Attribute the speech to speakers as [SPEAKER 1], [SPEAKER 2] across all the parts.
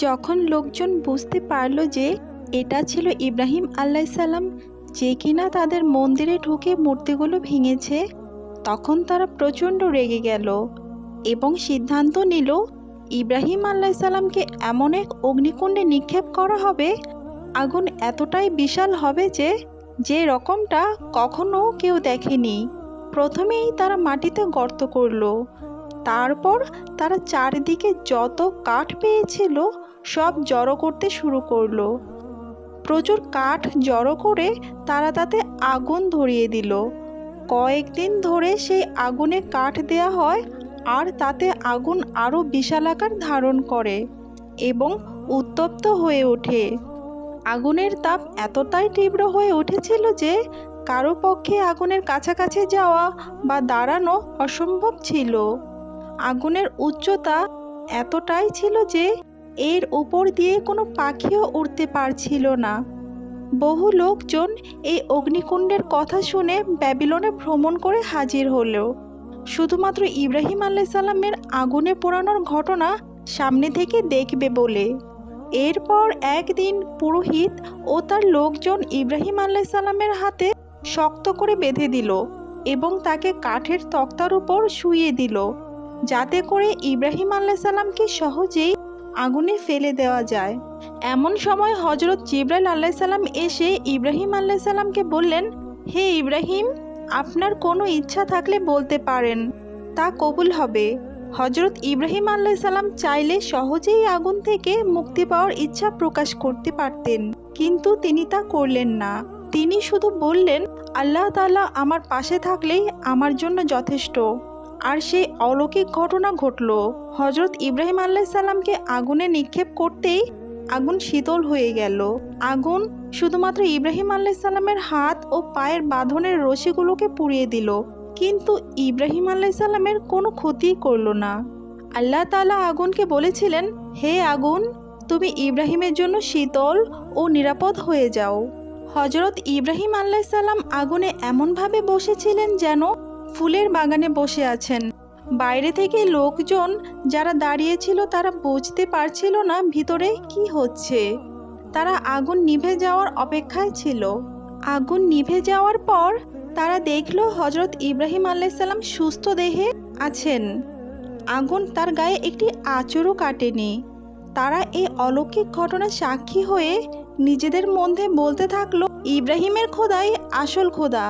[SPEAKER 1] যখন লোকজন বুঝতে পারল যে এটা ছিল ইব্রাহিম আলাইসাল্লাম, যে কিনা তাদের মন্দিরে ঢুকে মূর্তিগুলো ভেঙেছে, তখন তারা প্রচণ্ড রেগে গেল এবং সিদ্ধান্ত নিল ইব্রাহিম আলাইসাল্লামকে এমন এক অগ্নিকুণ্ডে নিক্ষেপ করা হবে, আগুন এতটাই বিশাল হবে যে যে রকমটা কখনো কেউ দেখেনি। প্রথমেই তারা মাটিতে গর্ত করল, তারপর তারা চারিদিকে যত কাঠ পেয়েছিল সব জড়ো করতে শুরু করলো। প্রচুর কাঠ জড়ো করে তারা তাতে আগুন ধরিয়ে দিল। কয়েকদিন ধরে সেই আগুনে কাঠ দেয়া হয়, আর তাতে আগুন আরও বিশাল আকার ধারণ করে এবং উত্তপ্ত হয়ে ওঠে। আগুনের তাপ এতটাই তীব্র হয়ে উঠেছিল যে কারো পক্ষে আগুনের কাছাকাছি যাওয়া বা দাঁড়ানো অসম্ভব ছিল। আগুনের উচ্চতা এতটাই ছিল যে এর উপর দিয়ে কোনো পাখিও উড়তে পারছিল না। বহু লোকজন এই অগ্নিকুণ্ডের কথা শুনে ব্যাবিলনে ভ্রমণ করে হাজির হলো, শুধুমাত্র ইব্রাহিম আলাইসাল্লামের আগুনে পোড়ানোর ঘটনা সামনে থেকে দেখবে বলে। এরপর একদিন পুরোহিত ও তার লোকজন ইব্রাহিম আলাইসাল্লামের হাতে শক্ত করে বেঁধে দিল এবং তাকে কাঠের তক্তার উপর শুইয়ে দিল, যাতে করে ইব্রাহিম আলাইসাল্লামকে সহজেই আগুনে ফেলে দেওয়া যায়। এমন সময় হজরত জিবরাইল আলাইসাল্লাম এসে ইব্রাহিম আলাইসাল্লামকে বললেন, হে ইব্রাহিম, আপনার কোনো ইচ্ছা থাকলে বলতে পারেন, তা কবুল হবে। হজরত ইব্রাহিম আলাইসাল্লাম চাইলে সহজেই আগুন থেকে মুক্তি পাওয়ার ইচ্ছা প্রকাশ করতে পারতেন, কিন্তু তিনি তা করলেন না। তিনি শুধু বললেন, আল্লাহ তাআলা আমার পাশে থাকলেই আমার জন্য যথেষ্ট। আর সেই অলৌকিক ঘটনা ঘটল। হজরত ইব্রাহিম আলাইসাল্লামকে আগুনে নিক্ষেপ করতেই আগুন শীতল হয়ে গেল। আগুন শুধুমাত্র ইব্রাহিম আলাইসাল্লামের হাত ও পায়ের বাঁধনের রশিগুলোকে পুড়িয়ে দিল, কিন্তু ইব্রাহিম আলাইসাল্লামের কোনো ক্ষতি করল না। আল্লাহ তাআলা আগুনকে বলেছিলেন, হে আগুন, তুমি ইব্রাহিমের জন্য শীতল ও নিরাপদ হয়ে যাও। হজরত ইব্রাহিম আলাইসাল্লাম আগুনে এমনভাবে বসেছিলেন যেন ফুলের বাগানে বসে আছেন। বাইরে থেকে লোকজন যারা দাঁড়িয়েছিল তারা বুঝতে পারছিল না ভিতরে কি হচ্ছে। তারা আগুন নিভে যাওয়ার অপেক্ষায় ছিল। আগুন নিভে যাওয়ার পর তারা দেখল হজরত ইব্রাহিম আলাইসাল্লাম সুস্থ দেহে আছেন। আগুন তার গায়ে একটি আঁচড়ও কাটেনি। তারা এই অলৌকিক ঘটনার সাক্ষী হয়ে নিজেদের মধ্যে বলতে থাকলো, ইব্রাহিমের খোদাই আসল খোদা।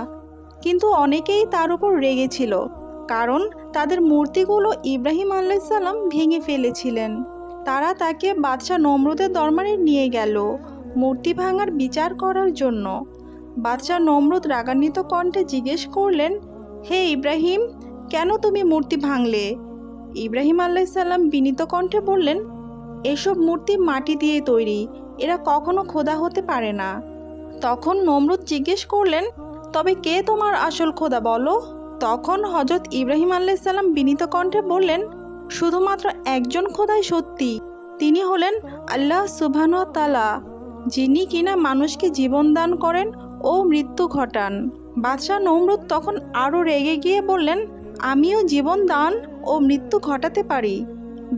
[SPEAKER 1] কিন্তু অনেকেই তার উপর রেগেছিল, কারণ তাদের মূর্তিগুলো ইব্রাহিম আলাইসাল্লাম ভেঙে ফেলেছিলেন। তারা তাকে বাদশাহ নমরুদের দরবারে নিয়ে গেল মূর্তি ভাঙার বিচার করার জন্য। বাদশাহ নমরুদ রাগান্বিত কণ্ঠে জিজ্ঞেস করলেন, হে ইব্রাহিম, কেন তুমি মূর্তি ভাঙলে? ইব্রাহিম আলাইসাল্লাম বিনীত কণ্ঠে বললেন, এসব মূর্তি মাটি দিয়ে তৈরি, এরা কখনো খোদা হতে পারে না। তখন নমরুদ জিজ্ঞেস করলেন, তবে কে তোমার আসল খোদা বলো? তখন হজরত ইব্রাহিম আলাইসাল্লাম বিনীত কণ্ঠে বললেন, শুধুমাত্র একজন খোদাই সত্যি, তিনি হলেন আল্লাহ সুবহানাহু ওয়া তাআলা, যিনি কিনা মানুষকে জীবন দান করেন ও মৃত্যু ঘটান। বাদশাহ নমরুদ তখন আরও রেগে গিয়ে বললেন, আমিও জীবন দান ও মৃত্যু ঘটাতে পারি।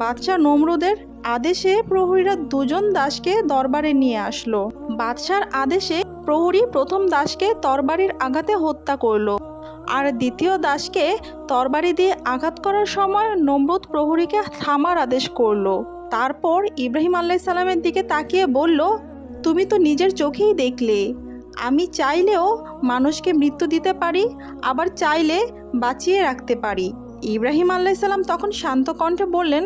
[SPEAKER 1] বাদশাহ নমরুদের আদেশে প্রহরীরা দুজন দাসকে দরবারে নিয়ে আসলো। বাদশার আদেশে প্রহরী প্রথম দাসকে তরবারির আঘাতে হত্যা করলো, আর দ্বিতীয় দাসকে তরবারি দিয়ে আঘাত করার সময় নমরুদ প্রহরীকে থামার আদেশ করলো। তারপর ইব্রাহিম আলাইসাল্লামের দিকে তাকিয়ে বলল, তুমি তো নিজের চোখেই দেখলে, আমি চাইলেও মানুষকে মৃত্যু দিতে পারি, আবার চাইলে বাঁচিয়ে রাখতে পারি। ইব্রাহিম আলাইসাল্লাম তখন শান্ত কণ্ঠে বললেন,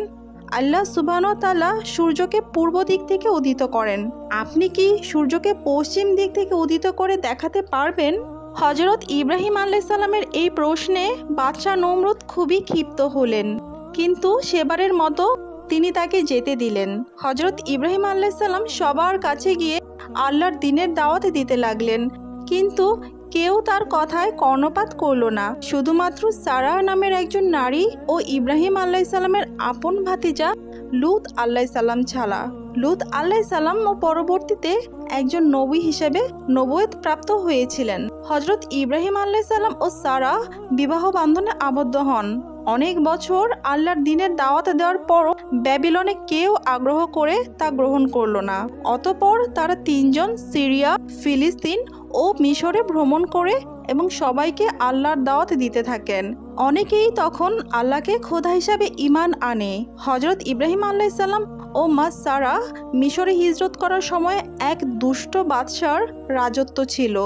[SPEAKER 1] আল্লাহ সুবহানাহু ওয়া তাআলা সূর্যকে পূর্ব দিক থেকে উদিত করেন, আপনি কি সূর্যকে পশ্চিম দিক থেকে উদিত করে দেখাতে পারবেন? হজরত ইব্রাহিম আলাইসাল্লামের এই প্রশ্নে বাদশাহ নমরুদ খুবই ক্ষিপ্ত হলেন, কিন্তু সেবারের মতো তিনি তাকে যেতে দিলেন। হজরত ইব্রাহিম আলাইসাল্লাম সবার কাছে গিয়ে আল্লাহর দ্বীনের দাওয়াত দিতে লাগলেন, কিন্তু কেউ তার কথায় কর্ণপাত করল না। শুধুমাত্র সারাহ নামের একজন নারী ও ইব্রাহিম আলাইসাল্লামের আপন ভাতিজা লূত আলাইসাল্লাম ছাড়া। লূত আলাইসাল্লাম ও পরবর্তীতে একজন নবী হিসেবে নবুয়ত প্রাপ্ত হয়েছিলেন। হজরত ইব্রাহিম আলাইসাল্লাম ও সারাহ বিবাহ বন্ধনে আবদ্ধ হন। অনেক বছর আল্লাহর দ্বীনের দাওয়াত দেওয়ার পরও ব্যাবিলনে কেউ আগ্রহ করে তা গ্রহণ করলো না। অতঃপর তারা তিনজন সিরিয়া, ফিলিস্তিন ও মিশরে ভ্রমণ করে এবং সবাইকে আল্লাহর দাওয়াত দিতে থাকেন। অনেকেই তখন আল্লাহকে খোদা হিসাবে ঈমান আনে। হযরত ইব্রাহিম আলাইহিস সালাম ও মা সারা মিশরে হিজরত করার সময় এক দুষ্ট বাদশার রাজত্ব ছিল।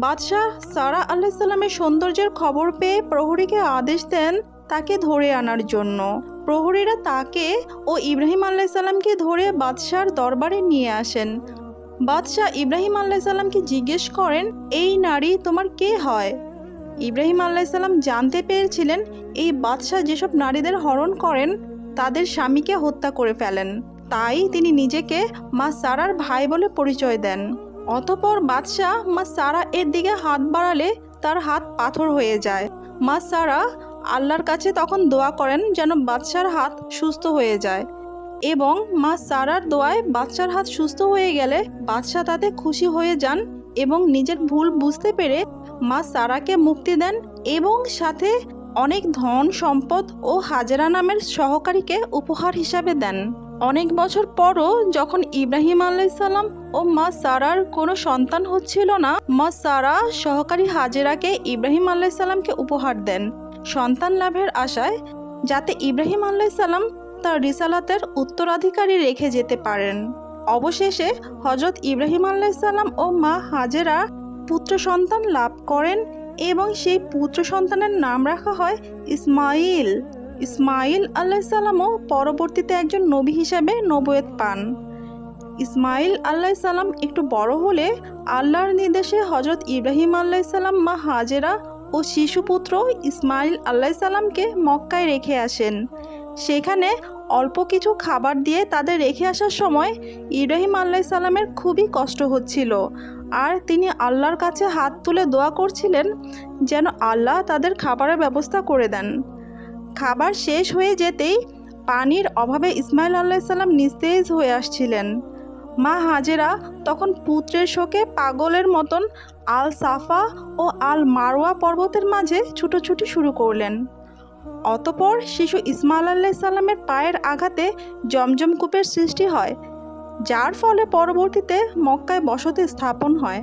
[SPEAKER 1] বাদশাহ সারা আলাইহিস সালামের সৌন্দর্যের খবর পেয়ে প্রহরীকে আদেশ দেন তাকে ধরে আনার জন্য। প্রহরীরা তাকে ও ইব্রাহিম আলাইহিস সালামকে ধরে বাদশার দরবারে নিয়ে আসেন। বাদশাহ ইব্রাহিম আলাইহিস সালামকে জিজ্ঞেস করেন, এই নারী তোমার কে হয়? ইব্রাহিম আলাইহিস সালাম জানতে পেরেছিলেন এই বাদশাহ যেসব নারীদের হরণ করেন তাদের স্বামীকে হত্যা করে ফেলেন। তাই তিনি নিজেকে মা সারার ভাই বলে পরিচয় দেন। অতঃপর বাদশাহ মা সারা এর দিকে হাত বাড়ালে তার হাত পাথর হয়ে যায়। মা সারা আল্লাহর কাছে তখন দোয়া করেন যেন বাদশার হাত সুস্থ হয়ে যায়, এবং মা সারার দোয়ায় বাদশার হাত সুস্থ হয়ে গেলে বাদশাহ তাতে খুশি হয়ে যান এবং নিজের ভুল বুঝতে পেরে মা সারাকে মুক্তি দেন এবং সাথে অনেক ধন সম্পদ ও হাজেরা নামের সহকারীকে উপহার হিসাবে দেন। অনেক বছর পরও যখন ইব্রাহিম আলাইহিস সালাম ও মা সারার কোনো সন্তান হচ্ছিল না, মা সারা সহকারী হাজেরাকে ইব্রাহিম আলাইহিস সালামকে উপহার দেন সন্তান লাভের আশায়, যাতে ইব্রাহিম আলাইহিস সালাম তার রিসালাতের উত্তরাধিকারী রেখে যেতে পারেন। অবশেষে হযরত ইব্রাহিম আলাইহিস সালাম ও মা হাজেরা পুত্র সন্তান লাভ করেন এবং সেই পুত্র সন্তানের নাম রাখা হয় ইসমাইল। ইসমাইল আলাইহিস সালামও পরবর্তীতে একজন নবী হিসাবে নবুয়ত পান। ইসমাইল আলাইহিস সালাম একটু বড় হলে আল্লাহর নির্দেশে হযরত ইব্রাহিম আলাইহিস সালাম মা হাজেরা ও শিশুপুত্র ইসমাইল আলাইহিস সালামকে মক্কায় রেখে আসেন। সেখানে অল্প কিছু খাবার দিয়ে তাদের রেখে আসার সময় ইব্রাহিম আলাইহিস সালামের খুবই কষ্ট হচ্ছিল, আর তিনি আল্লাহর কাছে হাত তুলে দোয়া করছিলেন যেন আল্লাহ তাদের খাবারের ব্যবস্থা করে দেন। খাবার শেষ হয়ে যেতেই পানির অভাবে ইসমাইল আলাইহিস সালাম নিস্তেজ হয়ে আসছিলেন। মা হাজেরা তখন পুত্রের শোকে পাগলের মতন আল সাফা ও আল মারওয়া পর্বতের মাঝে ছুটোছুটি শুরু করলেন। অতঃপর শিশু ইসমাইল আলাইহিস সালামের পায়ের আঘাতে জমজম কূপের সৃষ্টি হয়, যার ফলে পরবর্তীতে মক্কায় বসতি স্থাপন হয়।